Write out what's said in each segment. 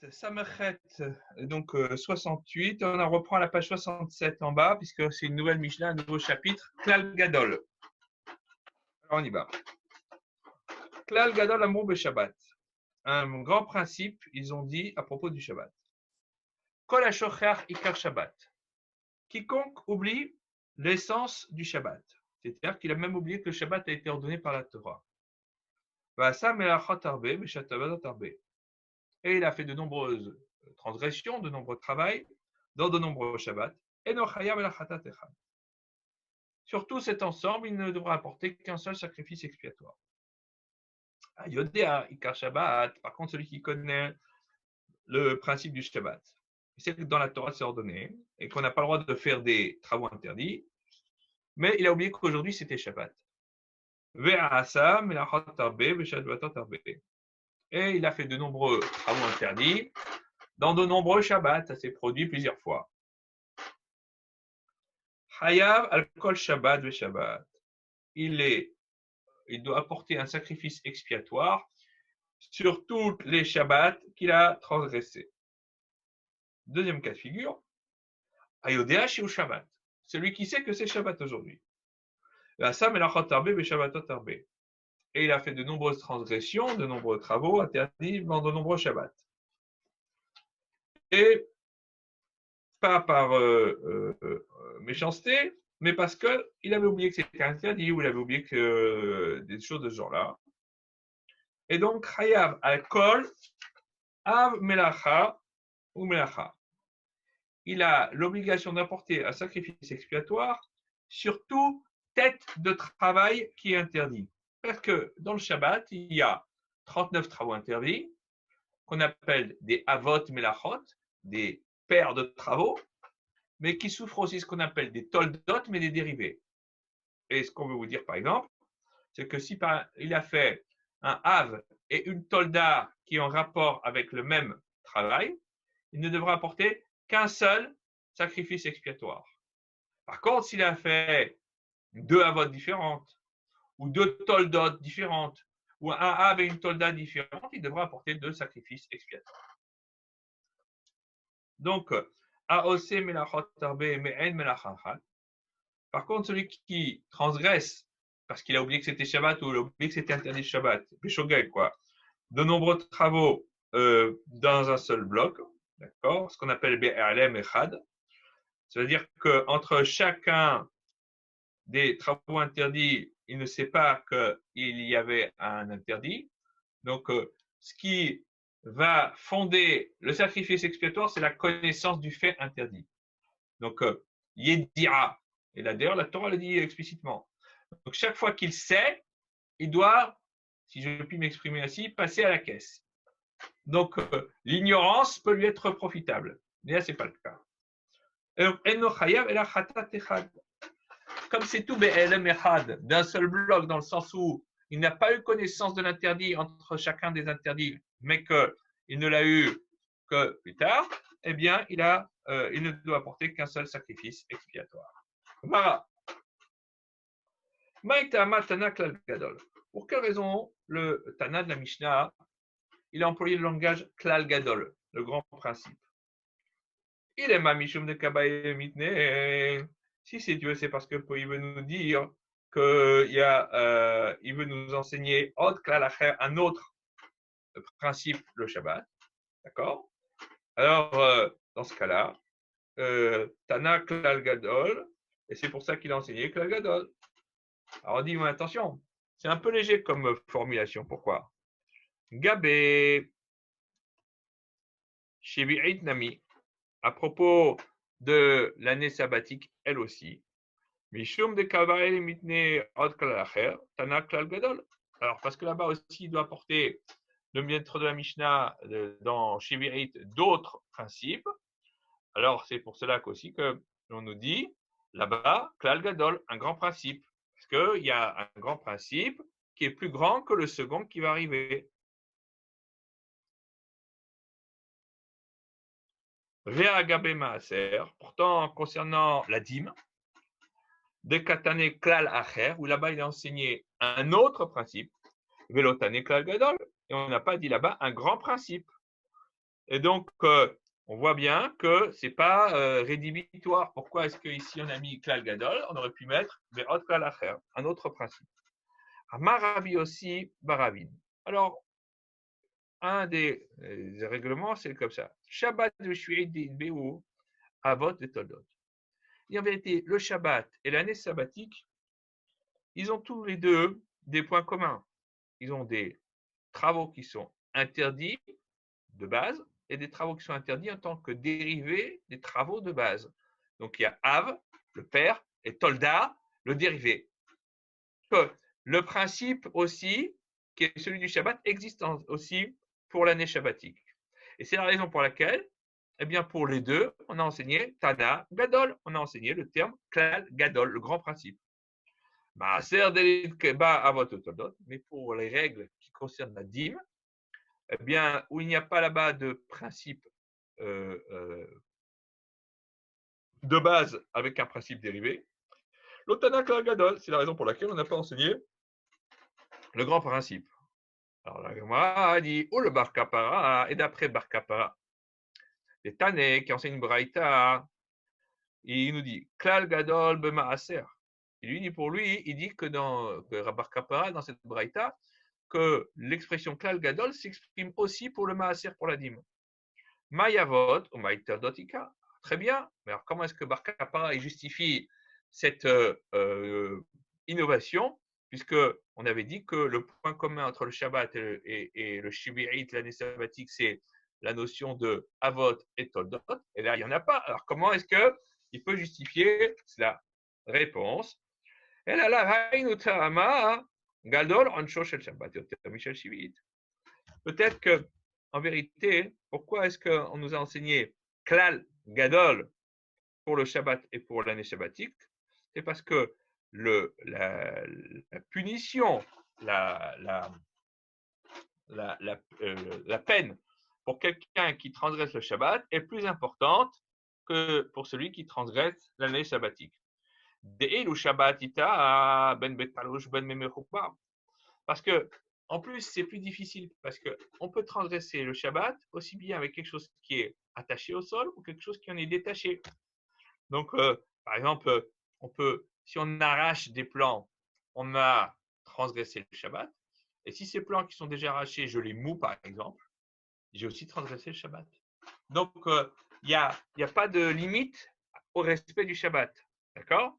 Samachet, donc 68, on reprend la page 67 en bas, puisque c'est une nouvelle Mishnah, un nouveau chapitre, Klal Gadol. Alors on y va. Klal Gadol Amrou Shabbat. Un grand principe, ils ont dit à propos du Shabbat. Kol HaShocher Ikar Shabbat. Quiconque oublie l'essence du Shabbat. C'est-à-dire qu'il a même oublié que le Shabbat a été ordonné par la Torah. Et il a fait de nombreuses transgressions, de nombreux travaux dans de nombreux Shabbats. Sur tout cet ensemble, il ne devra apporter qu'un seul sacrifice expiatoire. Yodéa, Ikar Shabbat, par contre, celui qui connaît le principe du Shabbat, c'est que dans la Torah, c'est ordonné et qu'on n'a pas le droit de faire des travaux interdits, mais il a oublié qu'aujourd'hui, c'était Shabbat. Et il a fait de nombreux travaux interdits dans de nombreux Shabbats. Ça s'est produit plusieurs fois. Hayav al-kol Shabbat ve Shabbat. Il doit apporter un sacrifice expiatoire sur tous les Shabbats qu'il a transgressés. Deuxième cas de figure, Ayodea Shiu Shabbat. Celui qui sait que c'est Shabbat aujourd'hui. Et il a fait de nombreuses transgressions, de nombreux travaux interdits dans de nombreux Shabbats. Et pas par méchanceté, mais parce qu'il avait oublié que c'était interdit ou il avait oublié que des choses de ce genre-là. Et donc, Chayav al-Kol, Av Melacha ou Melacha. Il a l'obligation d'apporter un sacrifice expiatoire sur toute tête de travail qui est interdit. Parce que dans le Shabbat, il y a 39 travaux interdits, qu'on appelle des Avot Melachot, des pères de travaux, mais qui souffrent aussi ce qu'on appelle des toldot, mais des dérivés. Et ce qu'on veut vous dire, par exemple, c'est que si il a fait un Av et une tolda qui est en rapport avec le même travail, il ne devra apporter qu'un seul sacrifice expiatoire. Par contre, s'il a fait deux Avot différentes, ou deux toldot différentes, ou un Av et une tolda différente, il devra apporter deux sacrifices expiatoires. Donc, AOC melachot arbe me'en melachachal. Par contre, celui qui transgresse, parce qu'il a oublié que c'était Shabbat ou il a oublié que c'était interdit Shabbat, Péchogeg, quoi, de nombreux travaux dans un seul bloc, d'accord, ce qu'on appelle BRLM et Chad, ça veut dire qu'entre chacun des travaux interdits, il ne sait pas qu'il y avait un interdit. Donc, ce qui va fonder le sacrifice expiatoire, c'est la connaissance du fait interdit. Donc, Yedira. Et là, d'ailleurs, la Torah le dit explicitement. Donc, chaque fois qu'il sait, il doit, si je puis m'exprimer ainsi, passer à la caisse. Donc, l'ignorance peut lui être profitable. Mais là, ce n'est pas le cas. Comme c'est tout d'un seul bloc, dans le sens où il n'a pas eu connaissance de l'interdit entre chacun des interdits, mais qu'il ne l'a eu que plus tard, eh bien, il ne doit apporter qu'un seul sacrifice expiatoire. Pour quelle raison le Tana de la Mishnah, il a employé le langage Klal Gadol, le grand principe? Il est ma Mishum de Kabaye Mitne. Si c'est Dieu, c'est parce qu'il veut nous dire qu'il veut nous enseigner un autre principe, le Shabbat. D'accord? Alors, dans ce cas-là, Tana Klal Gadol, et c'est pour ça qu'il a enseigné Klal Gadol. Alors, on dit, mais attention, c'est un peu léger comme formulation. Pourquoi? Gabé, Shevi'it Nami, à propos de l'année sabbatique, elle aussi. Mishum de Kabael Mitne Od Klalacher, Tana Klal Gadol. Alors, parce que là-bas aussi, il doit apporter le maître de la Mishnah dans Shevi'it d'autres principes. Alors, c'est pour cela qu'aussi que l'on nous dit là-bas, Klal Gadol, un grand principe. Parce qu'il y a un grand principe qui est plus grand que le second qui va arriver. Ve'agabe Maaser, pourtant concernant la dîme, de Katane Klal Acher, où là-bas il a enseigné un autre principe, Velotane Klal Gadol, et on n'a pas dit là-bas un grand principe. Et donc, on voit bien que ce n'est pas rédhibitoire. Pourquoi est-ce qu'ici on a mis klal gadol? On aurait pu mettre ve'ot klal acher, un autre principe. Marabi aussi, baravin. Alors, un des règlements, c'est comme ça. Shabbat be'u avot et toldot. Et en vérité, le Shabbat et l'année sabbatique, ils ont tous les deux des points communs. Ils ont des travaux qui sont interdits de base et des travaux qui sont interdits en tant que dérivés des travaux de base. Donc il y a Av, le père, et Tolda, le dérivé. Le principe aussi, qui est celui du Shabbat, existe aussi pour l'année shabbatique. Et c'est la raison pour laquelle, eh bien, pour les deux, on a enseigné Tana Gadol, on a enseigné le terme Klal Gadol, le grand principe. Mais pour les règles qui concernent la dîme, eh bien, où il n'y a pas là-bas de principe de base avec un principe dérivé, l'Otana Klal Gadol, c'est la raison pour laquelle on n'a pas enseigné le grand principe. Alors la Gemara a dit, oh le Bar Kapara, et d'après Bar Kapara, les Tané qui enseigne Braïta, il nous dit, Klal Gadol Bemaaser. Il lui dit pour lui, il dit que dans Bar Kapara, dans cette Braïta, que l'expression Klal Gadol s'exprime aussi pour le Maaser, pour la dîme. Mayavot ou Maïtadotika. Très bien, mais alors comment est-ce que Bar Kapara justifie cette innovation, puisque on avait dit que le point commun entre le Shabbat et le Shibirit, l'année sabbatique, c'est la notion de Avot et Toldot, et là il n'y en a pas. Alors comment est-ce qu'il peut justifier cela? Réponse. Peut-être que, en vérité, pourquoi est-ce qu'on nous a enseigné Klal Gadol pour le Shabbat et pour l'année sabbatique? C'est parce que la punition, la peine pour quelqu'un qui transgresse le Shabbat est plus importante que pour celui qui transgresse l'année sabbatique. Parce que, en plus, c'est plus difficile parce qu'on peut transgresser le Shabbat aussi bien avec quelque chose qui est attaché au sol ou quelque chose qui en est détaché. Donc, par exemple, si on arrache des plants, on a transgressé le Shabbat. Et si ces plants qui sont déjà arrachés, je les moue par exemple, j'ai aussi transgressé le Shabbat. Donc, il n'y a pas de limite au respect du Shabbat. D'accord?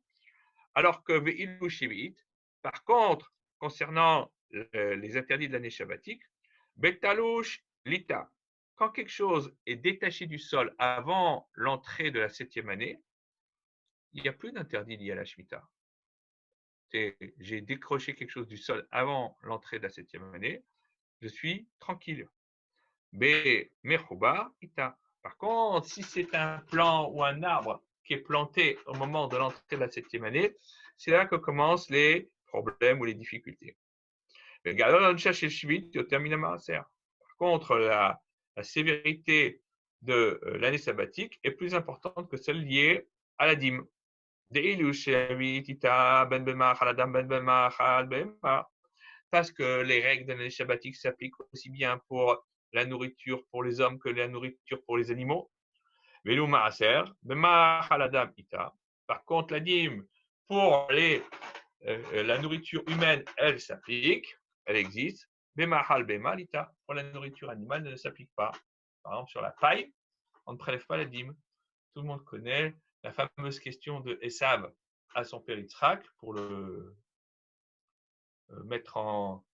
Alors que Ve'ilu Shevit, par contre, concernant les interdits de l'année shabbatique, Betalouche Lita, quand quelque chose est détaché du sol avant l'entrée de la 7e année, il n'y a plus d'interdit lié à la Shemitah. J'ai décroché quelque chose du sol avant l'entrée de la 7e année, je suis tranquille. Mechouba Ita. Par contre, si c'est un plant ou un arbre qui est planté au moment de l'entrée de la 7e année, c'est là que commencent les problèmes ou les difficultés. Par contre, la sévérité de l'année sabbatique est plus importante que celle liée à la dîme. Parce que les règles de l'année sabbatique s'appliquent aussi bien pour la nourriture pour les hommes que la nourriture pour les animaux. Par contre, la dîme pour la nourriture humaine, elle s'applique, elle existe. Pour la nourriture animale, elle ne s'applique pas. Par exemple, sur la paille, on ne prélève pas la dîme. Tout le monde connaît la fameuse question de Esav à son père Yitzhak pour le mettre en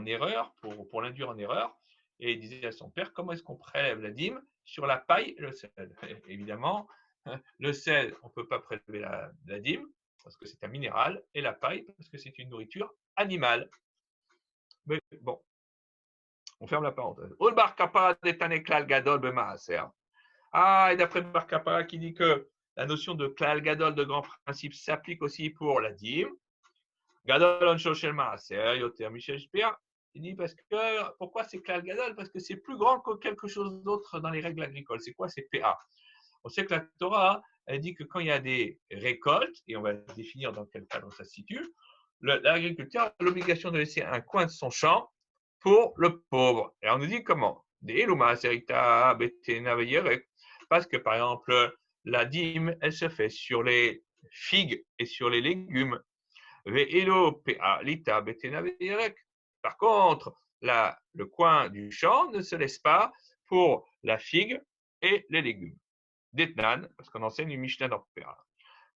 erreur, pour l'induire en erreur. Et il disait à son père, comment est-ce qu'on prélève la dîme sur la paille et le sel? Évidemment, le sel, on ne peut pas prélever la dîme parce que c'est un minéral, et la paille parce que c'est une nourriture animale. Mais bon, on ferme la parenthèse. Ah, et d'après Bar Kapara qui dit que la notion de Klal Gadol, de grand principe, s'applique aussi pour la dîme. Gadol on shoshel maaser, yoter michel shpia. Il dit parce que, pourquoi c'est Klal Gadol? Parce que c'est plus grand que quelque chose d'autre dans les règles agricoles. C'est quoi? C'est PA. On sait que la Torah, elle dit que quand il y a des récoltes, et on va définir dans quel cadre ça se situe, l'agriculteur a l'obligation de laisser un coin de son champ pour le pauvre. Et on nous dit comment? Parce que, par exemple, la dîme, elle se fait sur les figues et sur les légumes. Par contre, le coin du champ ne se laisse pas pour la figue et les légumes. D'Etnan, parce qu'on enseigne une Mishnah dans PA.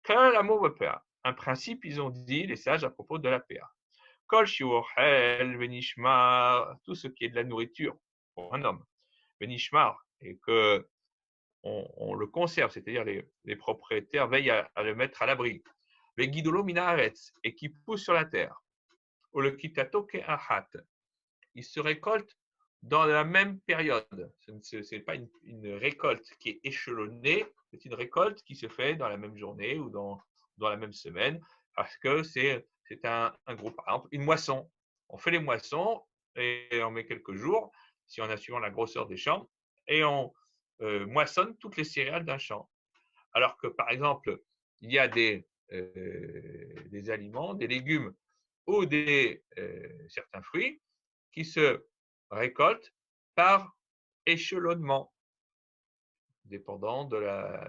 Quel l'amour PA? Un principe, ils ont dit, les sages, à propos de la PA. Kol shiuchel, venishmar, tout ce qui est de la nourriture pour un homme, venishmar, et que on le conserve, c'est-à-dire les propriétaires veillent à le mettre à l'abri. Vegidolo minaretz, et qui pousse sur la terre. Ou le kitato ke'ahat, il se récolte dans la même période. Ce n'est pas une récolte qui est échelonnée, c'est une récolte qui se fait dans la même journée ou dans la même semaine, parce que c'est un groupe. Par exemple, une moisson. On fait les moissons et on met quelques jours, si on a suivant la grosseur des champs, et on moissonne toutes les céréales d'un champ. Alors que, par exemple, il y a des aliments, des légumes ou certains fruits qui se récoltent par échelonnement, dépendant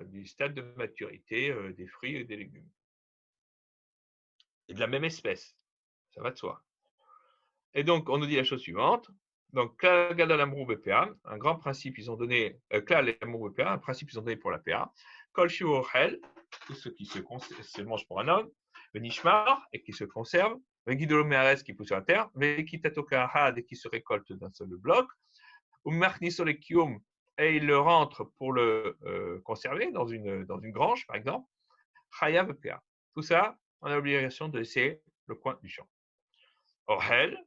du stade de maturité des fruits et des légumes. Et de la même espèce, ça va de soi. Et donc, on nous dit la chose suivante. Donc, un grand principe, ils ont donné, un principe, ils ont donné pour la PA. Kol shiuchel, tout ce qui se mange pour un homme, le nishmar, et qui se conserve, le guidolo meares, qui pousse sur la terre, le kitatoka had, et qui se récolte d'un seul bloc, ou marnisolekium, et il le rentre pour le conserver dans une grange, par exemple, chayav PA. Tout ça, on a l'obligation de laisser le coin du champ. Orhel,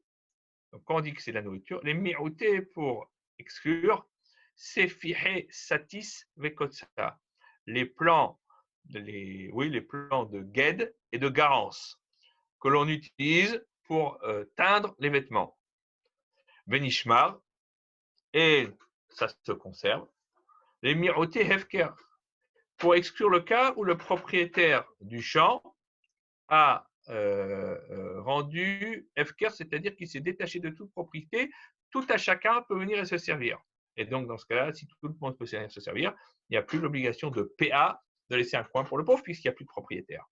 donc, quand on dit que c'est la nourriture, les mi'outé pour exclure, c'est fihe satis vekotsa, les plants, les plants de guêde et de garance que l'on utilise pour teindre les vêtements. Benishmar, et ça se conserve. Les mi'outé hefker, pour exclure le cas où le propriétaire du champ a rendu Efker, c'est-à-dire qu'il s'est détaché de toute propriété, tout à chacun peut venir et se servir. Et donc, dans ce cas-là, si tout le monde peut se servir, il n'y a plus l'obligation de PA de laisser un coin pour le pauvre, puisqu'il n'y a plus de propriétaire.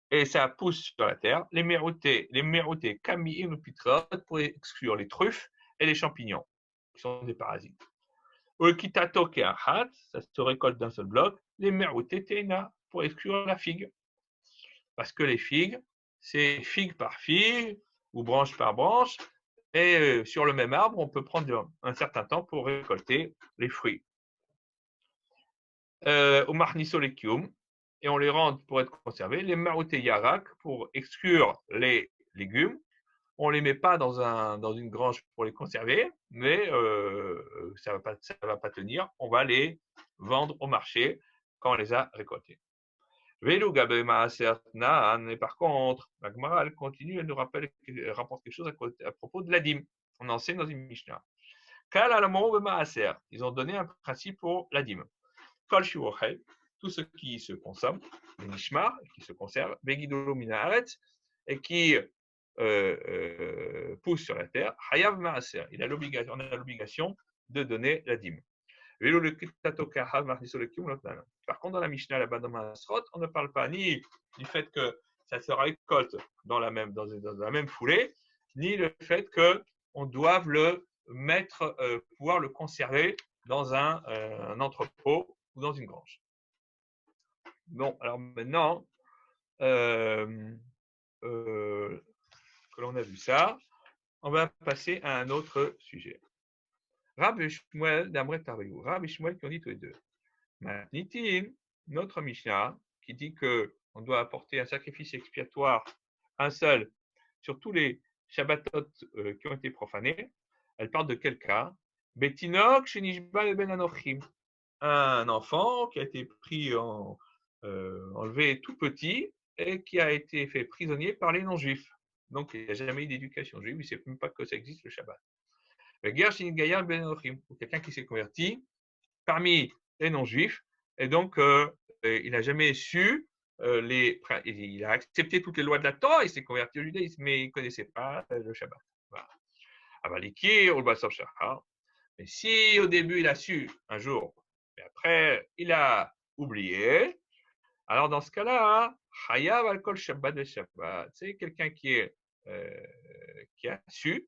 Et ça pousse sur la terre. Les méroutés kami ou pitrot pour exclure les truffes et les champignons, qui sont des parasites. Le kitato ke'achat, ça se récolte d'un seul bloc. Les méroutés teina, pour exclure la figue. Parce que les figues, c'est figue par figue ou branche par branche. Et sur le même arbre, on peut prendre un certain temps pour récolter les fruits. Au marnisolekium, et on les rend pour être conservés. Les marouté yarak, pour exclure les légumes. On ne les met pas dans une grange pour les conserver, mais ça ne va pas tenir. On va les vendre au marché quand on les a récoltés. Mais par contre, la Gemara, elle continue, elle nous rapporte quelque chose à propos de la dîme. On enseigne dans une Mishnah. Ils ont donné un principe pour la dîme. Tout ce qui se consomme, le nishmar, qui se conserve, et qui pousse sur la terre, hayav maaser. On a l'obligation de donner la dîme. Par contre, dans la Mishnah, là-bas dans Masrot, on ne parle pas ni du fait que ça se récolte dans la même foulée, ni le fait qu'on doive le mettre, pouvoir le conserver dans un entrepôt ou dans une grange. Bon, alors maintenant que l'on a vu ça, on va passer à un autre sujet. Rab et Shmuel d'Amret Tarvayou. Rab et Shmuel qui ont dit tous les deux. Matnitin, notre Mishnah, qui dit qu'on doit apporter un sacrifice expiatoire, un seul, sur tous les Shabbatot qui ont été profanés, elle parle de quel cas? Betinok shenishba ben anochim. Un enfant qui a été enlevé tout petit et qui a été fait prisonnier par les non-juifs. Donc, il n'y a jamais eu d'éducation juive, il ne sait même pas que ça existe le Shabbat. Quelqu'un qui s'est converti parmi les non-juifs, et donc il n'a jamais su il a accepté toutes les lois de la Torah, il s'est converti au judaïsme, mais il ne connaissait pas le Shabbat. Voilà. Avaliki ou le Basov Shachar. Mais si au début il a su un jour, et après il a oublié, alors dans ce cas-là, Chayav al-Kol Shabbat ve Shabbat, c'est quelqu'un qui a su,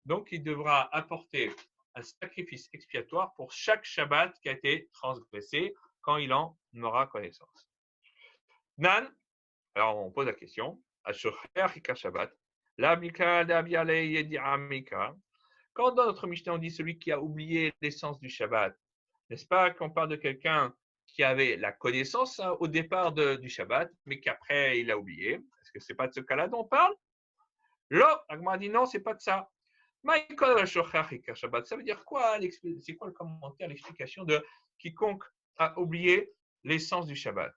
donc il devra apporter un sacrifice expiatoire pour chaque Shabbat qui a été transgressé quand il en aura connaissance. Nan, alors on pose la question, Ashocher Hika Shabbat, la Mika d'Abiale Yedi'a Mika, quand dans notre Mishnah on dit celui qui a oublié l'essence du Shabbat, n'est-ce pas qu'on parle de quelqu'un qui avait la connaissance au départ du Shabbat, mais qu'après il a oublié? Est-ce que c'est pas de ce cas-là dont on parle? Là, Agma dit non, c'est pas de ça. Ça veut dire quoi? C'est quoi le commentaire, l'explication de quiconque a oublié l'essence du Shabbat?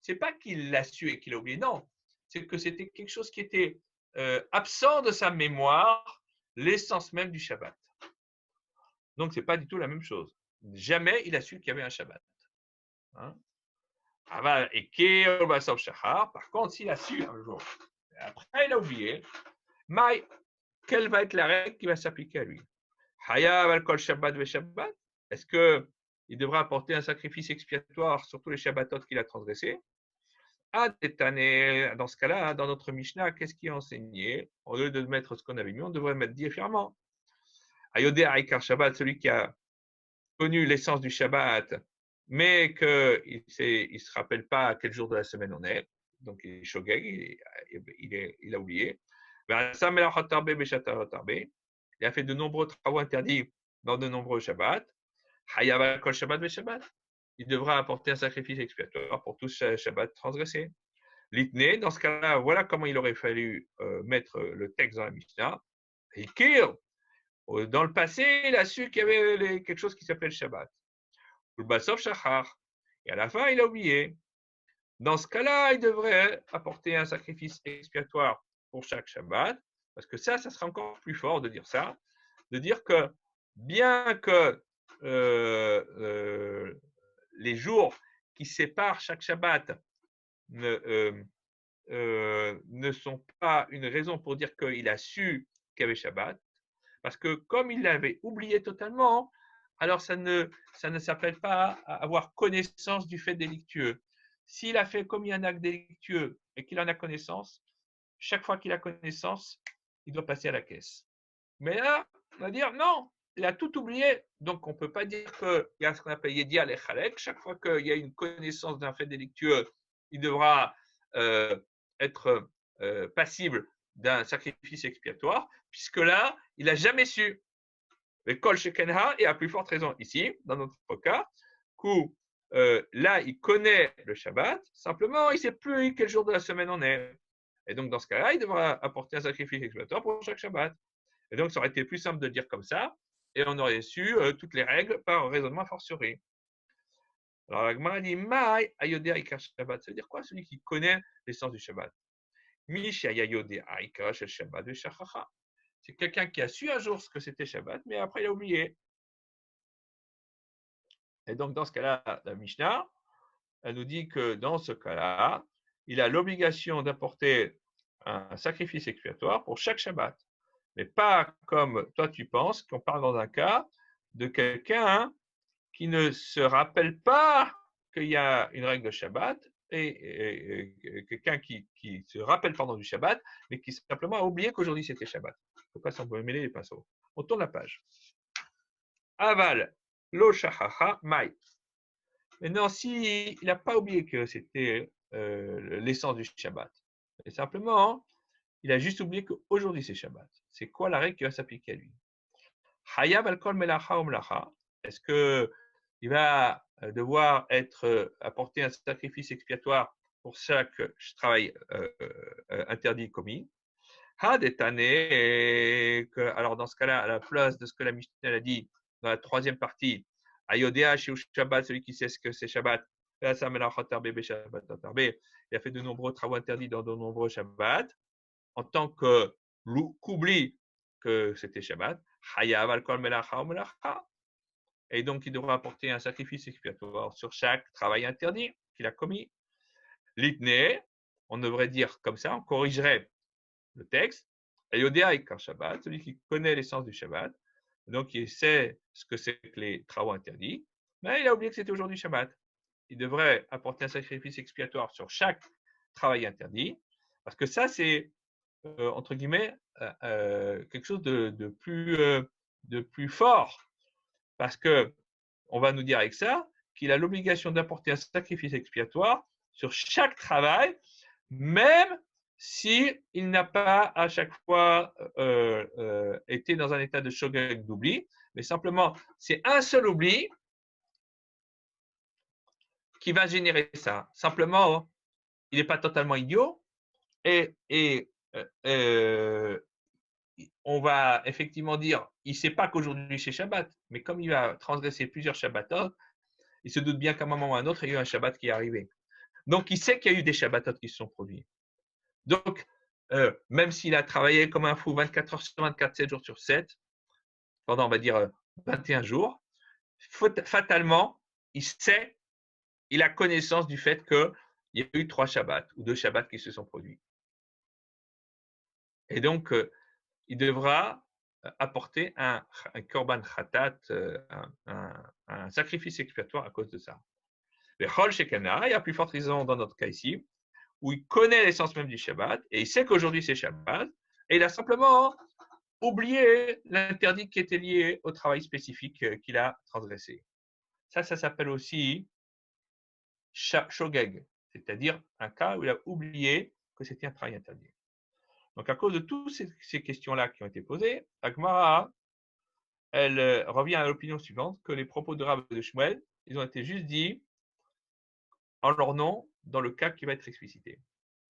C'est pas qu'il l'a su et qu'il a oublié, non. C'est que c'était quelque chose qui était absent de sa mémoire, l'essence même du Shabbat. Donc, ce n'est pas du tout la même chose. Jamais il a su qu'il y avait un Shabbat. Hein? Par contre, s'il a su un jour, après il a oublié, quelle va être la règle qui va s'appliquer à lui? Est-ce qu'il devra apporter un sacrifice expiatoire sur tous les Shabbatot qu'il a transgressés? Dans ce cas-là, dans notre Mishnah, qu'est-ce qui est enseigné? Au lieu de mettre ce qu'on avait mis, on devrait mettre différemment. Ayodé Aikar Shabbat, celui qui a connu l'essence du Shabbat, mais qu'il ne se rappelle pas à quel jour de la semaine on est, donc il est shogeg, il a oublié. Il a fait de nombreux travaux interdits dans de nombreux Shabbats. Il devra apporter un sacrifice expiatoire pour tous ces Shabbats transgressés. L'itné, dans ce cas-là, voilà comment il aurait fallu mettre le texte dans la Mishnah. Hikir, dans le passé, il a su qu'il y avait quelque chose qui s'appelle Shabbat. Le Basov Shachar. Et à la fin, il a oublié. Dans ce cas-là, il devrait apporter un sacrifice expiatoire pour chaque Shabbat, parce que ça sera encore plus fort de dire ça, de dire que bien que les jours qui séparent chaque Shabbat ne sont pas une raison pour dire qu'il a su qu'il y avait Shabbat, parce que comme il l'avait oublié totalement, alors ça ne s'appelle pas avoir connaissance du fait délictueux. S'il a fait commis un acte délictueux et qu'il en a connaissance, chaque fois qu'il a connaissance, il doit passer à la caisse. Mais là, on va dire non, il a tout oublié. Donc on ne peut pas dire qu'il y a ce qu'on appelle Yedia et Chalek. Chaque fois qu'il y a une connaissance d'un fait délictueux, il devra être passible d'un sacrifice expiatoire, puisque là, il n'a jamais su. Le Kol Shekenha, et à plus forte raison ici, dans notre cas, où là, il connaît le Shabbat, simplement, il ne sait plus quel jour de la semaine on est. Et donc, dans ce cas-là, il devra apporter un sacrifice expiatoire pour chaque Shabbat. Et donc, ça aurait été plus simple de dire comme ça, et on aurait su toutes les règles par raisonnement fortiori. Alors, la Gemara dit Maï Ayodé Aikar Shabbat. Ça veut dire quoi, celui qui connaît l'essence du Shabbat? Misha Ayodé Aikar Shabbat de Shachacha. C'est quelqu'un qui a su un jour ce que c'était Shabbat, mais après il a oublié. Et donc, dans ce cas-là, la Mishnah, elle nous dit que dans ce cas-là, il a l'obligation d'apporter un sacrifice expiatoire pour chaque Shabbat. Mais pas comme toi tu penses, qu'on parle dans un cas de quelqu'un qui ne se rappelle pas qu'il y a une règle de Shabbat et quelqu'un qui se rappelle pendant du Shabbat, mais qui simplement a oublié qu'aujourd'hui c'était Shabbat. Il ne faut pas s'en mêler les pinceaux. On tourne la page. Aval, lo shachacha, mai. Maintenant, s'il n'a pas oublié que c'était l'essence du Shabbat, et simplement, il a juste oublié qu'aujourd'hui c'est Shabbat. C'est quoi la règle qui va s'appliquer à lui? Hayav al kol melacha ou melacha. Est-ce qu'il va devoir apporter un sacrifice expiatoire pour chaque travail interdit commis? Alors dans ce cas-là, à la place de ce que la Mishnah a dit dans la troisième partie, Ayodéa chez Shabbat, celui qui sait ce que c'est Shabbat, il a fait de nombreux travaux interdits dans de nombreux Shabbats, en tant qu'oubli que c'était Shabbat, et donc il devra apporter un sacrifice expiatoire sur chaque travail interdit qu'il a commis. L'itné, on devrait dire comme ça, on corrigerait le texte. Ayodéa et Shabbat, celui qui connaît l'essence du Shabbat, donc il sait ce que c'est que les travaux interdits, mais il a oublié que c'était aujourd'hui Shabbat. Il devrait apporter un sacrifice expiatoire sur chaque travail interdit, parce que ça, c'est, entre guillemets, quelque chose de plus fort, parce que on va nous dire avec ça qu'il a l'obligation d'apporter un sacrifice expiatoire sur chaque travail, même s'il n'a pas à chaque fois été dans un état de shogeg d'oubli, mais simplement c'est un seul oubli qui va générer ça. Simplement, il n'est pas totalement idiot et on va effectivement dire, il ne sait pas qu'aujourd'hui c'est Shabbat, mais comme il va transgresser plusieurs Shabbatot, il se doute bien qu'à un moment ou à un autre, il y a eu un Shabbat qui est arrivé. Donc, il sait qu'il y a eu des Shabbatot qui se sont produits. Donc, même s'il a travaillé comme un fou 24 heures sur 24, 7 jours sur 7, pendant, on va dire, 21 jours, fatalement, il sait, il a connaissance du fait qu'il y a eu 3 Shabbats ou 2 Shabbats qui se sont produits. Et donc, il devra apporter un korban khatat, un sacrifice expiatoire à cause de ça. Le chol shekana, il y a plus forte raison dans notre cas ici, où il connaît l'essence même du Shabbat, et il sait qu'aujourd'hui c'est Shabbat, et il a simplement oublié l'interdit qui était lié au travail spécifique qu'il a transgressé. Ça s'appelle aussi shogeg, c'est-à-dire un cas où il a oublié que c'était un travail interdit. Donc, à cause de toutes ces questions-là qui ont été posées, Agmara, elle revient à l'opinion suivante, que les propos de Rav et de Shmuel, ils ont été juste dits en leur nom dans le cas qui va être explicité.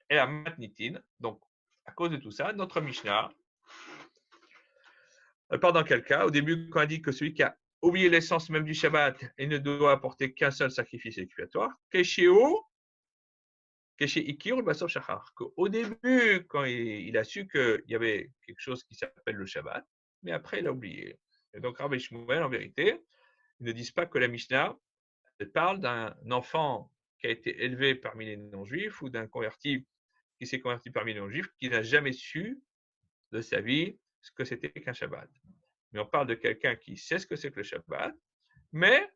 Et la matnitin, donc, à cause de tout ça, notre Mishnah, elle part dans quel cas? Au début, quand elle dit que celui qui a oublié l'essence même du Shabbat et ne doit apporter qu'un seul sacrifice expiatoire, au début, quand il a su qu'il y avait quelque chose qui s'appelle le Shabbat, mais après, il a oublié. Et donc, Rav et Shmuel, en vérité, ils ne disent pas que la Mishnah elle parle d'un enfant qui a été élevé parmi les non-juifs ou d'un converti qui s'est converti parmi les non-juifs qui n'a jamais su de sa vie ce que c'était qu'un Shabbat. Mais on parle de quelqu'un qui sait ce que c'est que le Shabbat, mais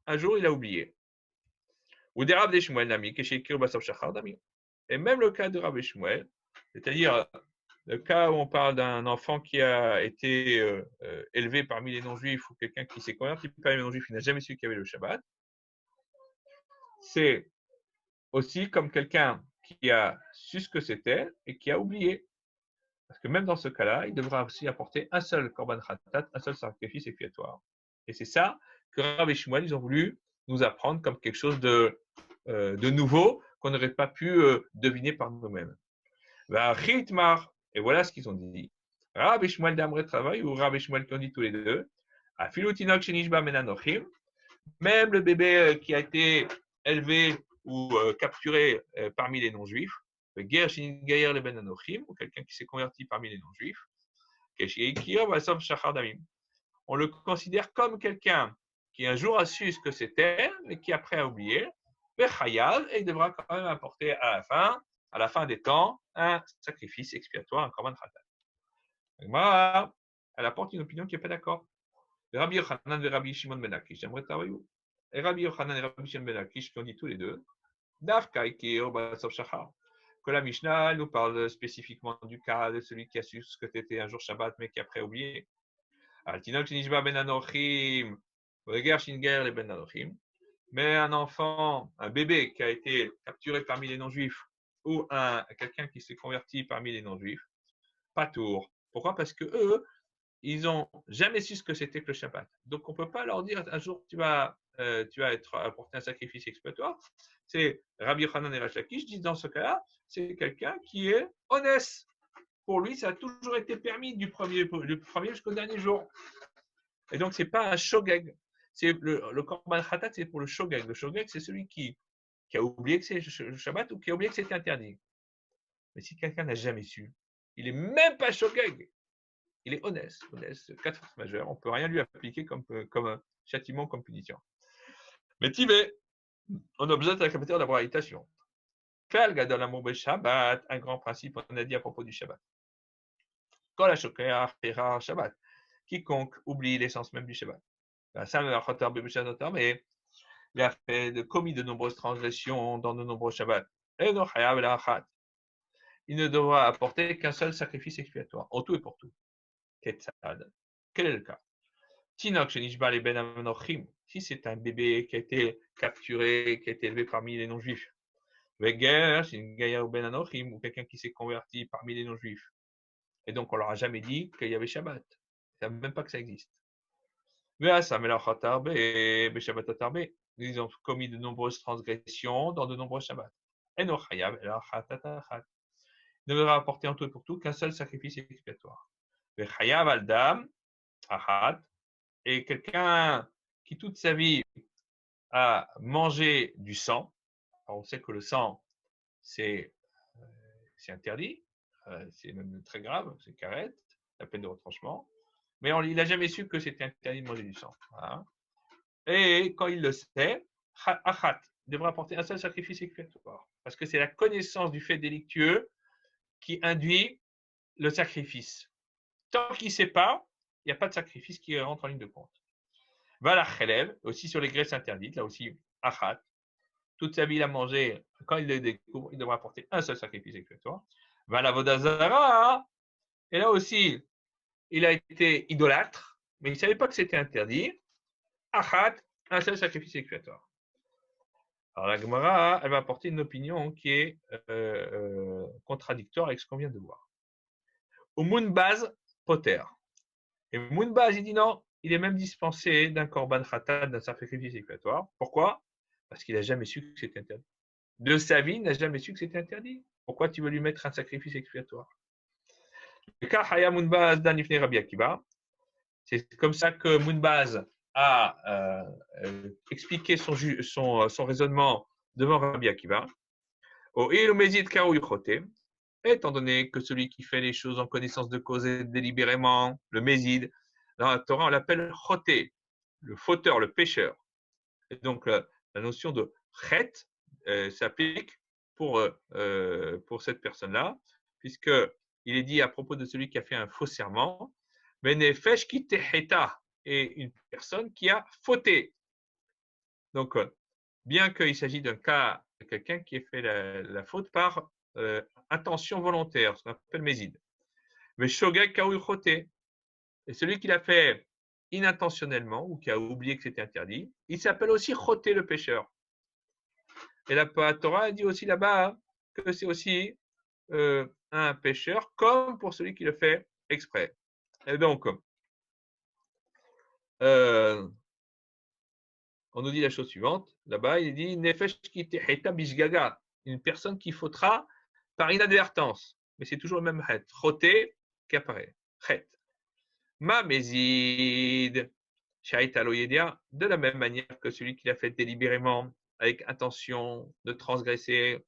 un jour, il a oublié. Ou des Rav des Shmuel Nami, qui chez Kirbasav Shachar Nami. Et même le cas de Rav et Shmuel, c'est-à-dire le cas où on parle d'un enfant qui a été élevé parmi les non-juifs ou quelqu'un qui s'est converti parmi les non-juifs qui n'a jamais su qu'il y avait le Shabbat, c'est aussi comme quelqu'un qui a su ce que c'était et qui a oublié. Parce que même dans ce cas-là, il devra aussi apporter un seul korban khatat, un seul sacrifice expiatoire. Et c'est ça que Rav et Shmuel, ils ont voulu nous apprendre comme quelque chose de nouveau qu'on n'aurait pas pu deviner par nous-mêmes. Et voilà ce qu'ils ont dit. Rav et Shmuel d'Amre travail ou Rav et Shmuel qui ont dit tous les deux. Même le bébé qui a été élevé ou capturé parmi les non-juifs, ou quelqu'un qui s'est converti parmi les non-juifs, on le considère comme quelqu'un qui un jour a su ce que c'était, mais qui après a oublié, et il devra quand même apporter à la fin des temps, un sacrifice expiatoire, un korban khatat. Elle apporte une opinion qui n'est pas d'accord. Rabbi Yochanan et Rabbi Shimon ben Akish, j'aimerais travailler. Et Rabbi Yochanan et Rabbi Shimon ben Akish qui ont dit tous les deux, que la Mishnah nous parle spécifiquement du cas de celui qui a su ce que c'était un jour Shabbat, mais qui après oublié. Mais un enfant, un bébé qui a été capturé parmi les non-juifs ou quelqu'un qui s'est converti parmi les non-juifs, pas tour. Pourquoi? Parce que eux, ils n'ont jamais su ce que c'était que le Shabbat. Donc, on ne peut pas leur dire un jour tu vas apporter un sacrifice expiatoire. C'est Rabbi Yochanan et Resh Lakish disent dans ce cas-là, c'est quelqu'un qui est honnête. Pour lui, ça a toujours été permis du premier jusqu'au dernier jour. Et donc, ce n'est pas un shogeg. C'est le korban khatat, c'est pour le shogeg. Le shogeg, c'est celui qui a oublié que c'est le Shabbat ou qui a oublié que c'était interdit. Mais si quelqu'un n'a jamais su, il n'est même pas shogeg. Il est honnête, cas de force majeure, on ne peut rien lui appliquer comme un châtiment, comme punition. Mais Tibet, on a besoin de la capacité de la braïtation. Kal gadol amur Shabbat, un grand principe, on a dit à propos du Shabbat. Kol ha-shokeach pera Shabbat. Quiconque oublie l'essence même du Shabbat. Mais il a commis de nombreuses transgressions dans de nombreux Shabbats. Et non, il ne devra apporter qu'un seul sacrifice expiatoire, en tout et pour tout. Quel est le cas? Tinok shenishba le ben amenochim, si c'est un bébé qui a été capturé, qui a été élevé parmi les non-juifs. Veger, shenigaya ben anochim, ou quelqu'un qui s'est converti parmi les non-juifs. Et donc, on leur a jamais dit qu'il y avait Shabbat. Ils ne savent même pas que ça existe. Ils ont commis de nombreuses transgressions dans de nombreux Shabbats. Il ne devra apporter en tout et pour tout qu'un seul sacrifice expiatoire. Et quelqu'un qui toute sa vie a mangé du sang, alors on sait que le sang, c'est interdit, c'est même très grave, c'est carette, la peine de retranchement, mais il n'a jamais su que c'était interdit de manger du sang. Voilà. Et quand il le sait, il devra apporter un seul sacrifice expiatoire. Parce que c'est la connaissance du fait délictueux qui induit le sacrifice. Tant qu'il ne sait pas, il n'y a pas de sacrifice qui rentre en ligne de compte. Voilà, Khelev, aussi sur les graisses interdites, là aussi, achat. Toute sa vie, il a mangé, quand il le découvre, il devra apporter un seul sacrifice expiatoire. Voilà, Vodazara, et là aussi, il a été idolâtre, mais il ne savait pas que c'était interdit. Achat, un seul sacrifice expiatoire. Alors la Gemara, elle va apporter une opinion qui est contradictoire avec ce qu'on vient de voir. Au Mounbaz, Poter. Et Mounbaz, il dit non, il est même dispensé d'un korban khatat, d'un sacrifice expiatoire. Pourquoi? Parce qu'il n'a jamais su que c'était interdit. De sa vie, il n'a jamais su que c'était interdit. Pourquoi tu veux lui mettre un sacrifice expiatoire? Le cas Haya Mounbaz d'Anifne Rabbi Akiva, c'est comme ça que Mounbaz a expliqué son raisonnement devant Rabbi Akiva. Étant donné que celui qui fait les choses en connaissance de cause et délibérément, le mésid, dans la Torah, on l'appelle choté, le fauteur, le pécheur. Et donc, la notion de chet s'applique pour cette personne-là, puisqu'il est dit à propos de celui qui a fait un faux serment, Benefesh ki teheta, et une personne qui a fauté. Donc, bien qu'il s'agisse d'un cas de quelqu'un qui a fait la faute par intention volontaire, ce qu'on appelle mésid. Mais shogeg kaoui choté, et celui qui l'a fait inintentionnellement ou qui a oublié que c'était interdit, il s'appelle aussi choté le pécheur. Et la Torah dit aussi là-bas que c'est aussi un pécheur, comme pour celui qui le fait exprès. Et donc, on nous dit la chose suivante. Là-bas, il dit Nefesh ki teheta bishgaga, une personne qui fautera par inadvertance. Mais c'est toujours le même het. Choté qui apparaît. Het. Ma mézid. Shaitalo yedia. De la même manière que celui qui l'a fait délibérément, avec intention de transgresser,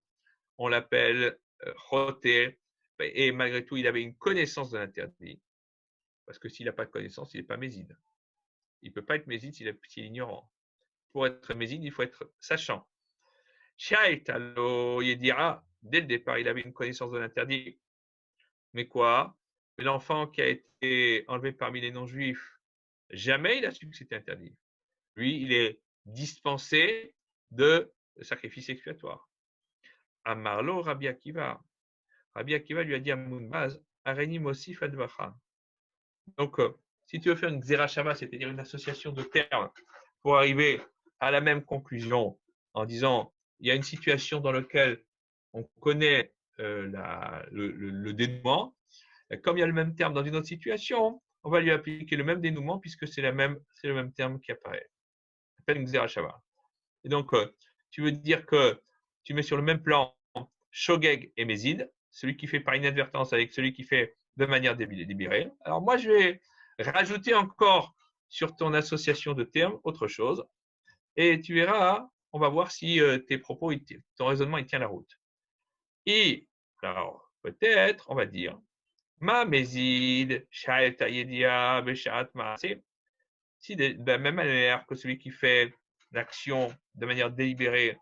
on l'appelle choté. Et malgré tout, il avait une connaissance de l'interdit. Parce que s'il n'a pas de connaissance, il n'est pas mézid. Il ne peut pas être mézid s'il est ignorant. Pour être mézid, il faut être sachant. Shaitalo yedira. Dès le départ, il avait une connaissance de l'interdit. Mais quoi? L'enfant qui a été enlevé parmi les non-juifs, jamais il a su que c'était interdit. Lui, il est dispensé de sacrifice expiatoire. Amarlo Rabbi Akiva. Rabbi Akiva lui a dit à Mounbaz, Areni Mosif Advacha. Donc, si tu veux faire une Xerashava, c'est-à-dire une association de termes pour arriver à la même conclusion en disant il y a une situation dans laquelle on connaît le dénouement, comme il y a le même terme dans une autre situation, on va lui appliquer le même dénouement puisque c'est le même terme qui apparaît. Ça s'appelle une Xerashava. Et donc, tu veux dire que tu mets sur le même plan Shogeg et Mézid, celui qui fait par inadvertance avec celui qui fait de manière délibérée. Alors moi, je vais rajouter encore sur ton association de termes autre chose. Et tu verras, on va voir si tes propos, ton raisonnement, il tient la route. Et, alors, peut-être, on va dire, Ma Mézid, Sha'et Yedia, Beshat Maaseh. Si de la même manière que celui qui fait l'action de manière délibérée,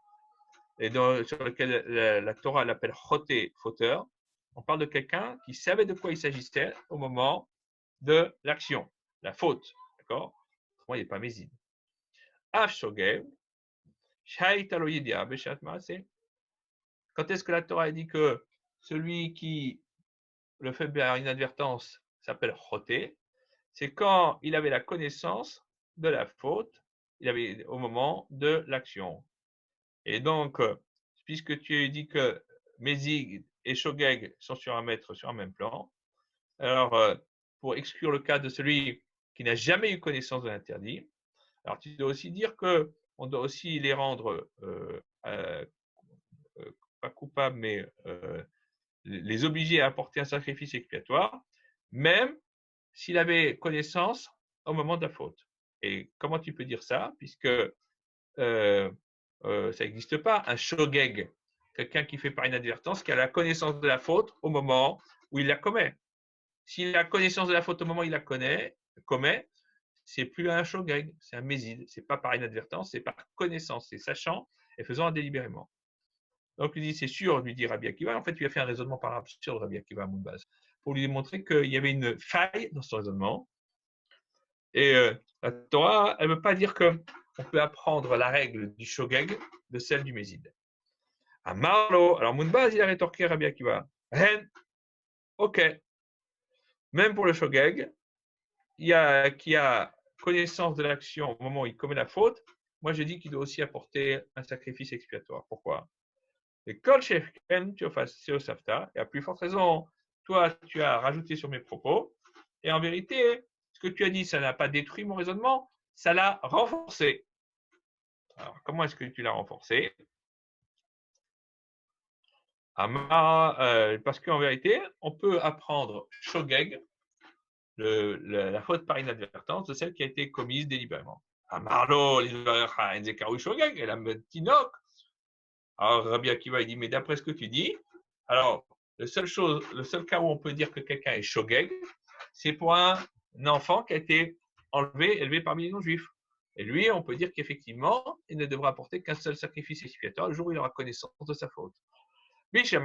et sur lequel la Torah l'appelle choté, fauteur, on parle de quelqu'un qui savait de quoi il s'agissait au moment de l'action, la faute. D'accord? Moi, il n'est pas méside. Af shogeg, shait alo yedia beshat maaseh. Quand est-ce que la Torah dit que celui qui le fait par inadvertance s'appelle choté? C'est quand il avait la connaissance de la faute, il avait au moment de l'action. Et donc, puisque tu dis que Mézig et Shogeg sont sur un mètre, sur un même plan, alors pour exclure le cas de celui qui n'a jamais eu connaissance de l'interdit, alors tu dois aussi dire que on doit aussi les rendre pas coupables, mais les obliger à apporter un sacrifice expiatoire, même s'il avait connaissance au moment de la faute. Et comment tu peux dire ça? Puisque ça n'existe pas, un shogeg, quelqu'un qui fait par inadvertance, qui a la connaissance de la faute au moment où il la commet. S'il a la connaissance de la faute au moment où il la commet, c'est plus un shogeg, c'est un méside. C'est pas par inadvertance, c'est par connaissance, c'est sachant et faisant délibérément. Donc il dit, c'est sûr, lui dit Rabbi Akiva. En fait, il a fait un raisonnement par absurde, Rabbi Akiva à Mounbaz, pour lui démontrer qu'il y avait une faille dans son raisonnement. Et la Torah, elle ne veut pas dire qu'on peut apprendre la règle du shogeg de celle du méside. À Marlo, alors Mounbaz, il a rétorqué Rabbi Akiva. Ok. Même pour le shogeg, qui a connaissance de l'action au moment où il commet la faute, moi je dis qu'il doit aussi apporter un sacrifice expiatoire. Pourquoi? Et Kol Shefken, tu fasses Seosafta, et à plus forte raison, toi tu as rajouté sur mes propos, et en vérité, ce que tu as dit, ça n'a pas détruit mon raisonnement, ça l'a renforcé. Alors, comment est-ce que tu l'as renforcé? Parce qu'en vérité, on peut apprendre Shogeg, la faute par inadvertance, de celle qui a été commise délibérément. Amarlo, Shogeg, et la Tinok. Alors, Rabbi Akiva, il dit, mais d'après ce que tu dis, alors, le seul cas où on peut dire que quelqu'un est Shogeg, c'est pour un enfant qui a été élevé parmi les non-juifs. Et lui, on peut dire qu'effectivement, il ne devra apporter qu'un seul sacrifice expiatoire le jour où il aura connaissance de sa faute. D'après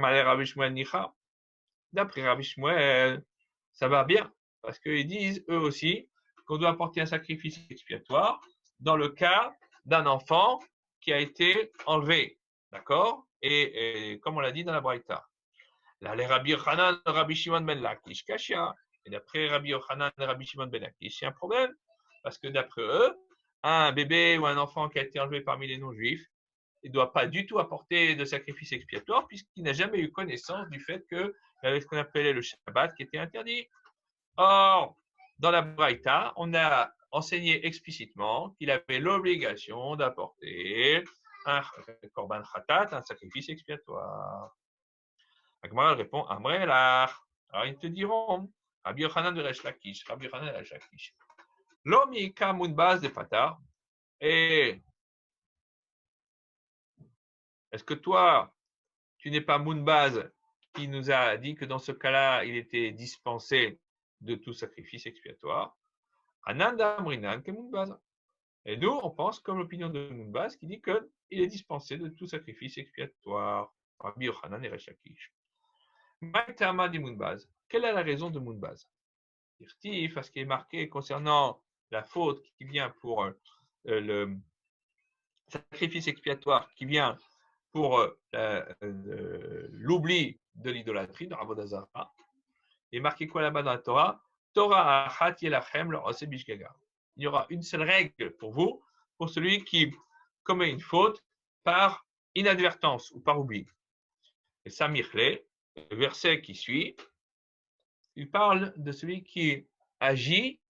Rabbi Shmuel, ça va bien, parce qu'ils disent, eux aussi, qu'on doit apporter un sacrifice expiatoire dans le cas d'un enfant qui a été enlevé. D'accord? Et comme on l'a dit dans la Braïta. Là, les Rabbi Yochanan, Rabbi Shimon ben Lakish, Kashia. Et d'après Rabbi Yochanan et Rabbi Shimon ben Lakish, c'est un problème, parce que d'après eux, un bébé ou un enfant qui a été enlevé parmi les non-juifs, il ne doit pas du tout apporter de sacrifice expiatoire, puisqu'il n'a jamais eu connaissance du fait qu'il y avait ce qu'on appelait le Shabbat qui était interdit. Or, dans la Braïta, on a enseigné explicitement qu'il avait l'obligation d'apporter un korban khatat, un sacrifice expiatoire. Agmara répond Amrelach. Alors ils te diront Rabbi Yochanan de Resh Lakish, Rabbi Yochanan de Resh Lakish. L'omika munbaz de patar. Et est-ce que toi, tu n'es pas Mounbaz qui nous a dit que dans ce cas-là, il était dispensé de tout sacrifice expiatoire? Ananda Amrinan que Mounbaz. Et nous, on pense comme l'opinion de Mounbaz qui dit qu'il est dispensé de tout sacrifice expiatoire. Rabbi Yochanan et Resh Lakish. Maïtama di Mounbaz. Quelle est la raison de Mounbaz? Parce qu'il est marqué concernant la faute qui vient pour le sacrifice expiatoire, qui vient pour l'oubli de l'idolâtrie, de Ravodazara. Il est marqué quoi là-bas dans la Torah? Torah achat yelachem lo oseh bishgaga. Il y aura une seule règle pour vous, pour celui qui commet une faute par inadvertance ou par oubli. Et Samirle, le verset qui suit, il parle de celui qui agit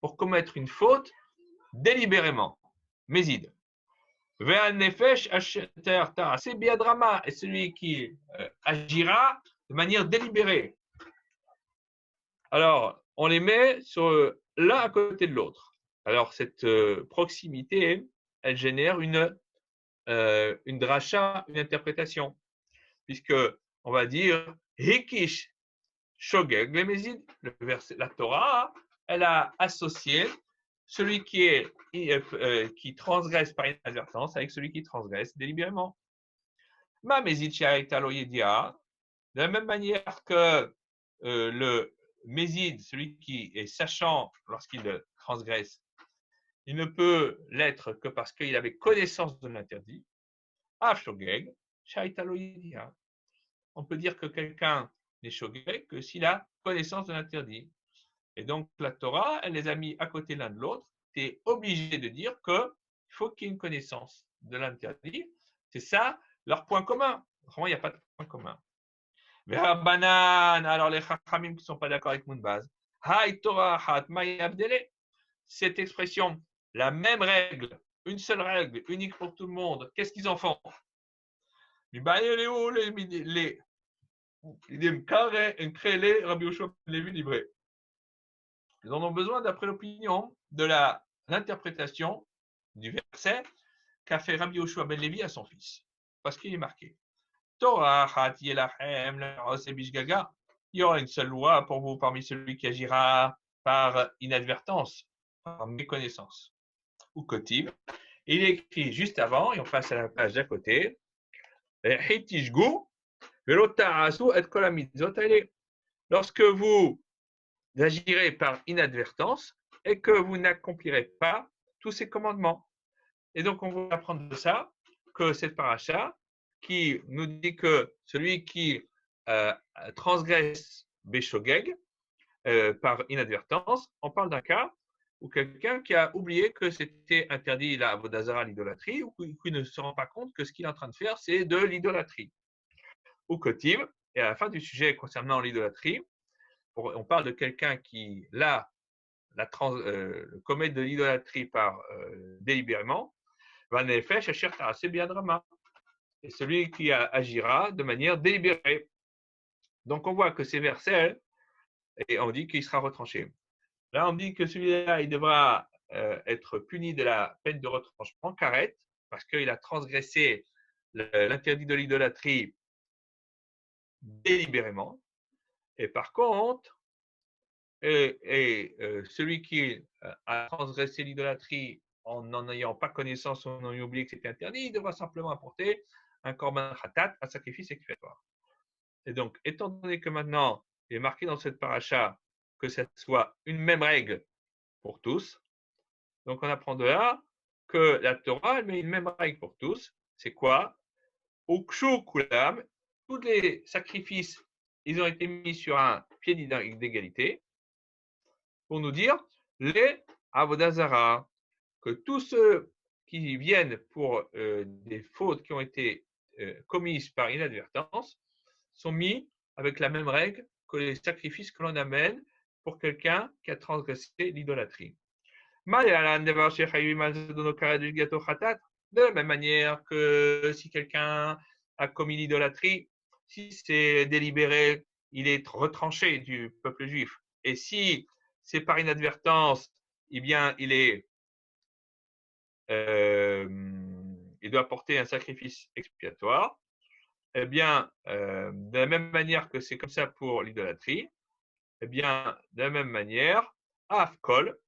pour commettre une faute délibérément. Méside. C'est biadrama, et celui qui agira de manière délibérée. Alors, on les met l'un à côté de l'autre. Alors, cette proximité, elle génère une dracha, une interprétation, puisque on va dire Hikish Shogeg le Méside, la Torah, elle a associé celui qui transgresse par inadvertance avec celui qui transgresse délibérément. Ma mezid she'ayta lo yedia, de la même manière que le mezid, celui qui est sachant lorsqu'il transgresse, il ne peut l'être que parce qu'il avait connaissance de l'interdit. Shogeg, she'ayta lo yedia. On peut dire que quelqu'un n'est shogeg que s'il a connaissance de l'interdit. Et donc, la Torah, elle les a mis à côté l'un de l'autre. Tu es obligé de dire qu'il faut qu'il y ait une connaissance de l'interdit. C'est ça leur point commun. Autrement, il n'y a pas de point commun. Banan, alors les chachamim qui ne sont pas d'accord avec Mounbaz. Hay Torah hat may abdele. Cette expression, la même règle, une seule règle, unique pour tout le monde, qu'est-ce qu'ils en font? Ils en ont besoin d'après l'opinion de l'interprétation du verset qu'a fait Rabbi Yoshua ben Levi à son fils. Parce qu'il est marqué Torah, Yelachem, Bishgaga. Il y aura une seule loi pour vous parmi celui qui agira par inadvertance, par méconnaissance. Ou Kotiv. Il est écrit juste avant, et on passe à la page d'à côté Lorsque vous agirez par inadvertance et que vous n'accomplirez pas tous ces commandements. Et donc, on va apprendre de ça, que cette paracha, qui nous dit que celui qui transgresse Béchogeg par inadvertance, on parle d'un cas où quelqu'un qui a oublié que c'était interdit la Avodazara, l'idolâtrie, ou qui ne se rend pas compte que ce qu'il est en train de faire, c'est de l'idolâtrie. Ou Kotiv, et à la fin du sujet concernant l'idolâtrie, on parle de quelqu'un qui, là, commet de l'idolâtrie par délibérément, c'est bien drama. Et celui qui agira de manière délibérée. Donc on voit que ces versets, et on dit qu'il sera retranché. Là, on dit que celui-là, il devra être puni de la peine de retranchement, karet, parce qu'il a transgressé l'interdit de l'idolâtrie délibérément. Et par contre, celui qui a transgressé l'idolâtrie en n'en ayant pas connaissance ou en ayant oublié que c'était interdit, il devra simplement apporter un korban khatat, un sacrifice expiatoire. Et donc, étant donné que maintenant, il est marqué dans cette paracha que ce soit une même règle pour tous, donc on apprend de là que la Torah, elle met une même règle pour tous. C'est quoi? Ukshu kulam, tous les sacrifices, ils ont été mis sur un pied d'égalité pour nous dire les avodazara, que tous ceux qui viennent pour des fautes qui ont été commises par inadvertance sont mis avec la même règle que les sacrifices que l'on amène pour quelqu'un qui a transgressé l'idolâtrie. De la même manière que si quelqu'un a commis l'idolâtrie, si c'est délibéré, il est retranché du peuple juif. Et si c'est par inadvertance, eh bien, il doit apporter un sacrifice expiatoire. Eh bien, de la même manière que c'est comme ça pour l'idolâtrie, eh bien, de la même manière, à Afkol,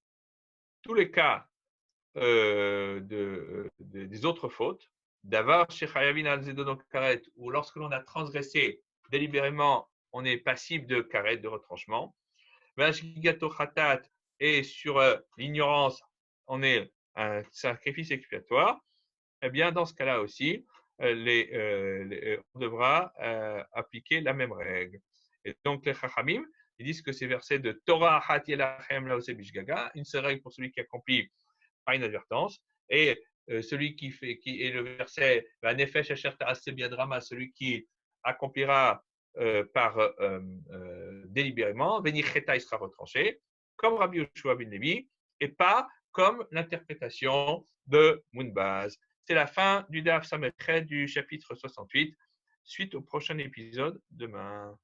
tous les cas des autres fautes, d'avoir chez Chayavin al-Zedon karet, où lorsque l'on a transgressé délibérément, on est passible de karet, de retranchement. Vashgigato khatat, et sur l'ignorance, on est un sacrifice expiatoire. Eh bien, dans ce cas-là aussi, on devra appliquer la même règle. Et donc, les Chachamim, ils disent que ces versets de Torah, Hat Yelachem, Laose Bishgaga, une seule règle pour celui qui accomplit par inadvertance, et celui qui est le verset, Nefesh Asher Ta'aseh Biadrama, celui qui accomplira par délibérément, Venicheta, il sera retranché, comme Rabbi Yoshua ben Levi, et pas comme l'interprétation de Mounbaz. C'est la fin du Daf Samechet du chapitre 68. Suite au prochain épisode demain.